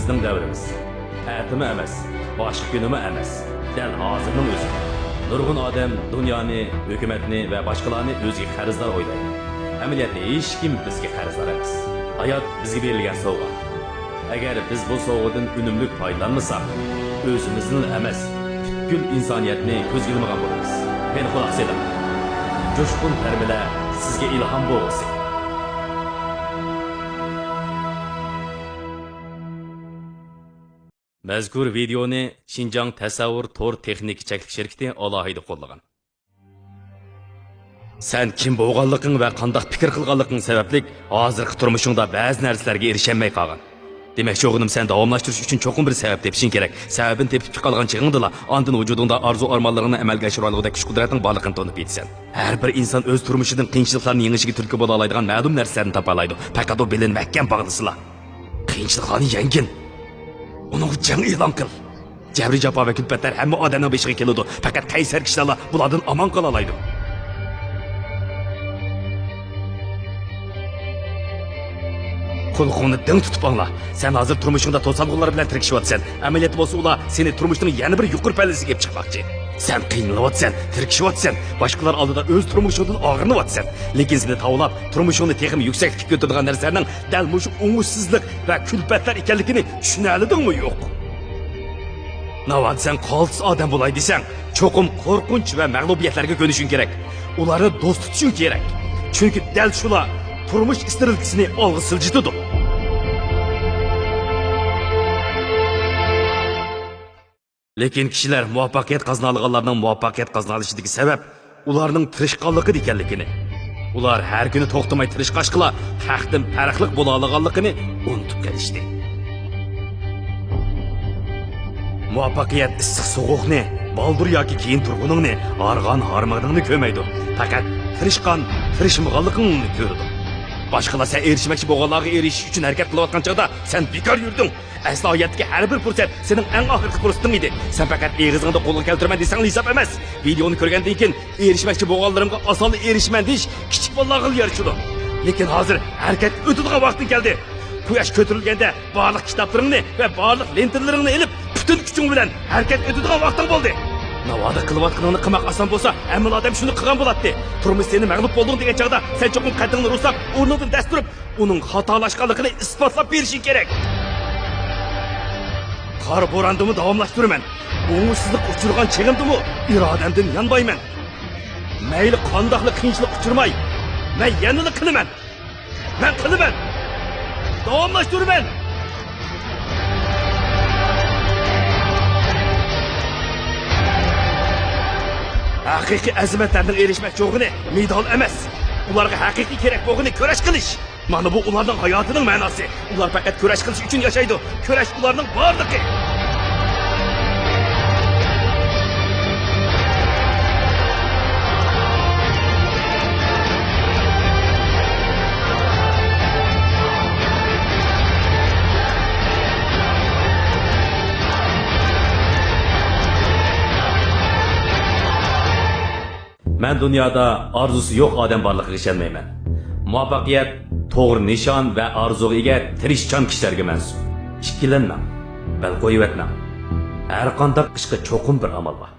bizning davrimiz. Atimi emas, boshqa kunimi emas. Dal hozirning o'zi. Nurg'un odam dunyoni, hukumatni va boshqalarni o'ziga qarzdor o'ylaydi. Amaliyotda hech kim bizga qarzdor emas. Hayot bizga berilgan sovg'a. Agar biz bu sovg'adan unumli foydalanmasak, o'zimizni emas, butkul insoniyatni ko'zga ilmagan bo'lamiz. Men quloq seling. Jo'shqin tarbiyalar sizga ilhom bo'lsin. Mazkur videoni Xinjiang tasavvur to'r texnik cheklik shirkati alohida qo'llagan. Sen kim bo'lganliging va qanday fikr qilganliging sababli hozirgi turmushingda ba'zi narsalarga erisholmay qolgan. Demak, o'g'lim sen davomlashtirish uchun cho'qim bir sabab tepishing kerak. Sababini tepib qolgan chig'ingdala, ondan vujudingda arzu-armonlaringni amalga oshira olgudek kuch-qudratning borligini tanib yetsan. Har bir inson o'z turmushidan qiyinchiliklarni yengishga turtki bo'la oladigan ma'lum narsalarni topa oladi. Faqat o bilan mahkam bog'lasizlar. Qiyinchiliklarni yengin. Onun jang e'lon qil. Jabri jafo va kulfatlar hamma odamning beshiga keladi. Faqat qaysar kishilar bulardan omon qola oladi. Qo'lqonni ding tutib angla. Sen hozir turmushingda to'salg'ular bilan tirkishyapsan. Amaliyot bo'lsa ular seni turmushning yana bir yuqori pallasiga olib chiqmoqchi. Sen qiynalavyapsan, tirkishyapsan. Boshqalar oldida o'z turmushingdan og'rinyapsan. Lekin seni tavlab turmushingni texim yuksaklikka ko'taradigan narsalarning dal mushu o'ng'ushsizlik va kulfatlar ekanligini tushunalidingmi yo'q? Navbat sen qoltis odam bo'lay desang, cho'qim qo'rqinch va mag'lubiyatlarga ko'nishing kerak. Ularni do'st tutishing kerak. Chunki dal shular turmush istirilkisini olg'i siljitadi. Lekin kishilar muvaffaqiyat qozonganlarning muvaffaqiyat qozonishidagi sabab ularning tirishqonligi ekanligini, ular har kuni to'xtamay tirishqashqilar haqdan farqli bo'la olganligini unutib kelishdi. Muvaffaqiyat issiq sovuqni, baldur yoki keyin turg'uningni, arg'on harmag'ingni ko'maydi. Faqat tirishmaganligingni ko'radi. Boshqalar sen erishmoqchi bo'lganlarga erishish uchun harakat qilayotgan chog'da sen bekor yurding. Asli hayotdagi har bir fursat sening eng oxirgi fursating edi. Sen faqat eg'izingda qo'lga keltirman desang hisob emas. Videoni ko'rgandan keyin erishmoqchi bo'lganlarimga oson erishman deyish kichik bolalarga yarashadi. Lekin hozir harakat o'tadigan vaqti keldi. Quyosh ko'tarilganda barliq kitoblaringni va barliq lentalaringni olib, butun kuching bilan harakat o'tadigan vaqting bo'ldi. Navada qilayotganingni qilmoq oson bo'lsa, hamma odam shuni qilgan bo'ladi. Turmush seni mag'lub bo'lding degan chog'da sen cho'qim qaddingni ruslab, o'rnidan dast turib, uning xatolashganligini isbotlab berishing kerak. Qor bo'randimi davomlashtiraman. O'ng'ushsizlik uchirgan chig'imdimi irodamdan yonbayman. Mayli qandoqli qiyinchilik uchirmay, men yanada qilaman. Men qilaman. Davomlashtiraman. Haqiqiy azimatlarning erishmoqchi o'g'ini medal emas. Ularga haqiqiy kerak bo'lgani kurash qilish. Mana bu ularning hayotining ma'nosi. Ular faqat kurash qilish uchun yashaydi. Kurash ularning borligi. Men dunyoda arzusi yo'q odam borligiga ishonmayman. Muvaffaqiyat to'g'ri nishon va orzuga ega tirishchan kishilarga mansub. Ikkilanmang, bal qo'yib o'tmang. Har qanday ishga cho'qim bir amal bor.